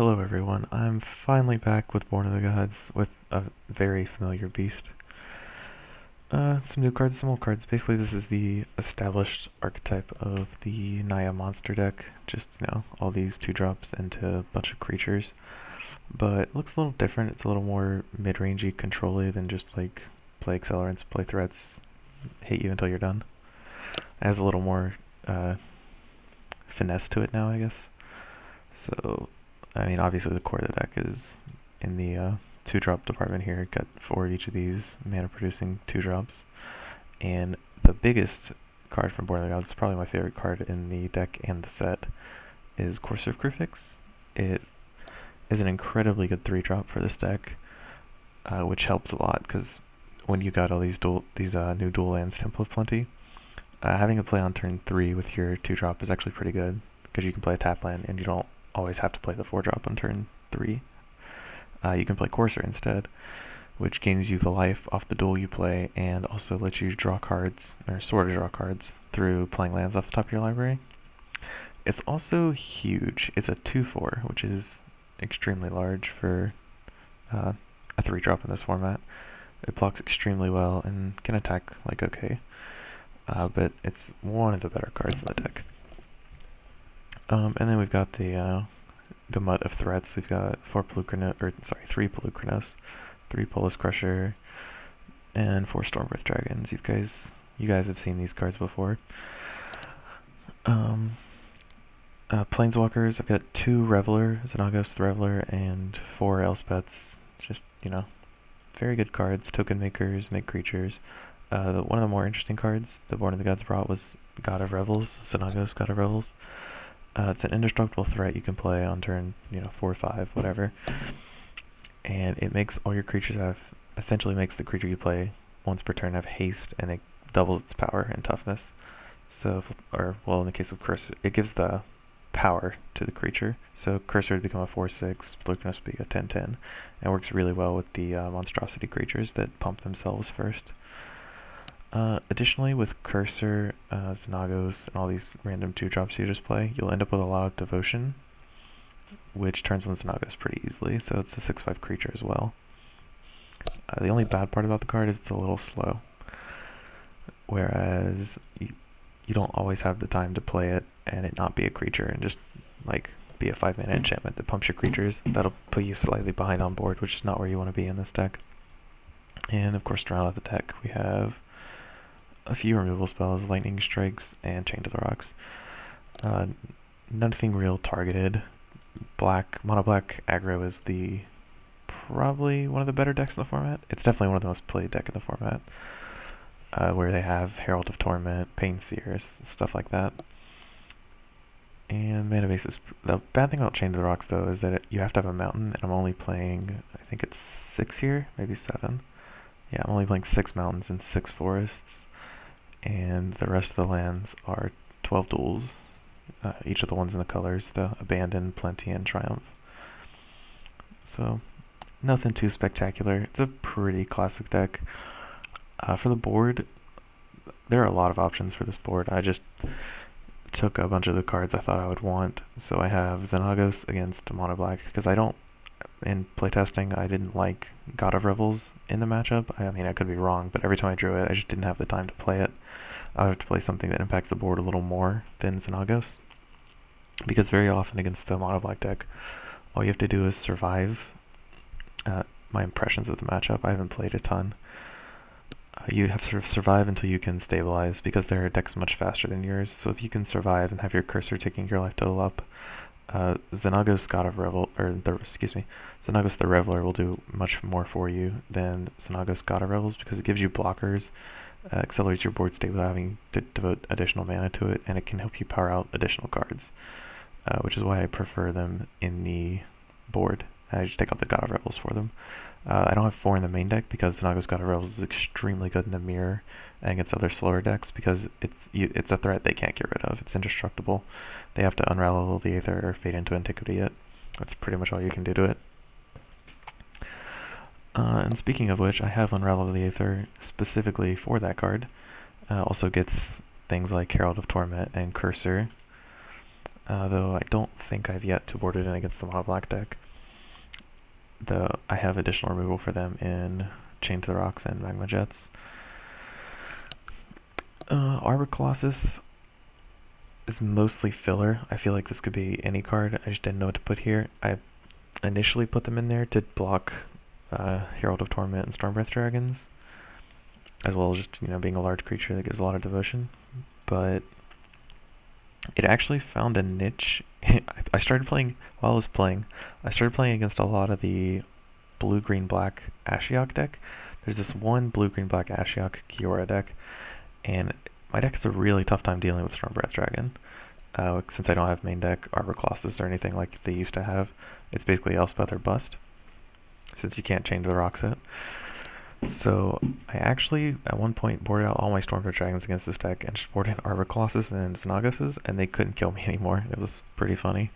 Hello everyone, I'm finally back with Born of the Gods with a very familiar beast. Some new cards, some old cards. Basically this is the established archetype of the Naya monster deck. Just, all these 2-drops into a bunch of creatures. But it looks a little different, it's a little more mid-rangey, control-y than just like play accelerants, play threats, hit you until you're done. It has a little more finesse to it now, I guess. So, I mean, obviously the core of the deck is in the 2-drop department here. Got 4 of each of these mana producing 2-drops. And the biggest card from Born of the Gods, probably my favorite card in the deck and the set, is Courser of Crucifix. It is an incredibly good 3-drop for this deck, which helps a lot because when you got all these new dual lands, Temple of Plenty, having a play on turn 3 with your 2-drop is actually pretty good because you can play a tap land and you don't always have to play the 4-drop on turn 3. You can play Courser instead, which gains you the life off the duel you play and also lets you draw cards, or sort of draw cards, through playing lands off the top of your library. It's also huge. It's a 2/4, which is extremely large for a 3-drop in this format. It blocks extremely well and can attack like okay, but it's one of the better cards in the deck. And then we've got the Mutt of threats. We've got 3 Pelucranos, 3 Polis Crusher, and 4 Stormbirth Dragons. You guys have seen these cards before. Planeswalkers, I've got 2 Reveler, Xenagos the Reveler, and 4 Elspeths. Just, very good cards. Token makers, make creatures. One of the more interesting cards the Born of the Gods brought was God of Revels, Xenagos God of Revels. It's an indestructible threat you can play on turn, 4 or 5, whatever. And it makes all your creatures essentially makes the creature you play once per turn have haste, and it doubles its power and toughness. So, in the case of Cursor, it gives the power to the creature. So Cursor would become a 4/6, Pelucranos would be a 10/10. And works really well with the monstrosity creatures that pump themselves first. Additionally, with Cursor, Xenagos, and all these random 2-drops you just play, you'll end up with a lot of Devotion, which turns on Xenagos pretty easily, so it's a 6/5 creature as well. The only bad part about the card is it's a little slow, whereas you don't always have the time to play it and it not be a creature and just be a 5-mana enchantment that pumps your creatures. That'll put you slightly behind on board, which is not where you want to be in this deck. And of course, to round out the deck, we have a few removal spells, Lightning Strikes, and Chain to the Rocks. Nothing real targeted. Mono black aggro is probably one of the better decks in the format. It's definitely one of the most played deck in the format, where they have Herald of Torment, Pain Seers, stuff like that. And mana base is... The bad thing about Chain to the Rocks, though, is that you have to have a mountain, and I'm only playing, I think it's 6 here, maybe 7. Yeah, I'm only playing 6 mountains and 6 forests, and the rest of the lands are 12 duels, each of the ones in the colors, the Abandon, Plenty, and Triumph. So, nothing too spectacular. It's a pretty classic deck. For the board, there are a lot of options for this board. I just took a bunch of the cards I thought I would want. So I have Xenagos against Mono Black, because in playtesting, I didn't like God of Revels in the matchup. I mean, I could be wrong, but every time I drew it, I just didn't have the time to play it. I would have to play something that impacts the board a little more than Xenagos, because very often against the Mono Black deck, all you have to do is survive. My impressions of the matchup, I haven't played a ton. You have to sort of survive until you can stabilize, because their deck's much faster than yours. So if you can survive and have your Cursor taking your life total up, Xenagos Xenagos the Reveler will do much more for you than Xenagos God of Revels, because it gives you blockers, accelerates your board state without having to devote additional mana to it, and it can help you power out additional cards, which is why I prefer them in the board. I just take out the God of Revels for them. I don't have 4 in the main deck because Xenagos God of Revels is extremely good in the mirror and against other slower decks, because it's a threat they can't get rid of. It's indestructible. They have to Unravel the Aether or Fade into Antiquity it. That's pretty much all you can do to it. And speaking of which, I have Unravel the Aether specifically for that card. Also gets things like Herald of Torment and Cursor. though I don't think I've yet to board it in against the mono black deck. Though I have additional removal for them in Chain to the Rocks and Magma Jets. Arbor Colossus is mostly filler. I feel like this could be any card. I just didn't know what to put here. I initially put them in there to block Herald of Torment and Stormbreath Dragons, as well as just, being a large creature that gives a lot of devotion. But it actually found a niche. I started playing, while I was playing, I started playing against a lot of the blue-green-black Ashiok deck. There's this one blue-green-black Ashiok Kiora deck, and my deck has a really tough time dealing with Stormbreath Dragon. Since I don't have main deck Arbor Colossus or anything like they used to have, it's basically Elspeth or Bust, since you can't chain to the rock set. So I actually, at one point, boarded out all my Stormbreath Dragons against this deck and just boarded in Arbor Colossus and Xenagoses, and they couldn't kill me anymore. It was pretty funny.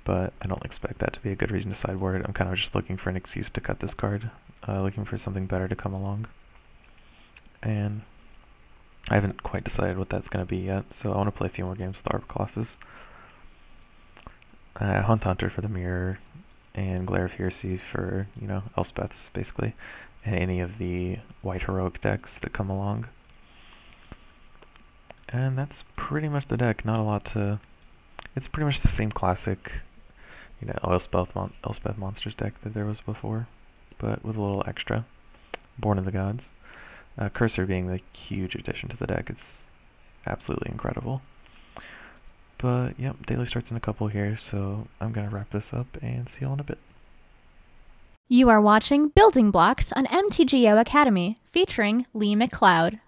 But I don't expect that to be a good reason to sideboard it. I'm kind of just looking for an excuse to cut this card, looking for something better to come along. And I haven't quite decided what that's going to be yet, so I want to play a few more games with Arbor Colossus. Hunt Hunter for the Mirror, and Glare of Heresy for, Elspeths, basically, and any of the white heroic decks that come along. And that's pretty much the deck. Not a lot to... It's pretty much the same classic, Elspeth Monsters deck that there was before, but with a little extra. Born of the Gods. Cursor being the huge addition to the deck. It's absolutely incredible. But, yep, daily starts in a couple here, so I'm going to wrap this up and see you all in a bit. You are watching Building Blocks on MTGO Academy, featuring Lee McLeod.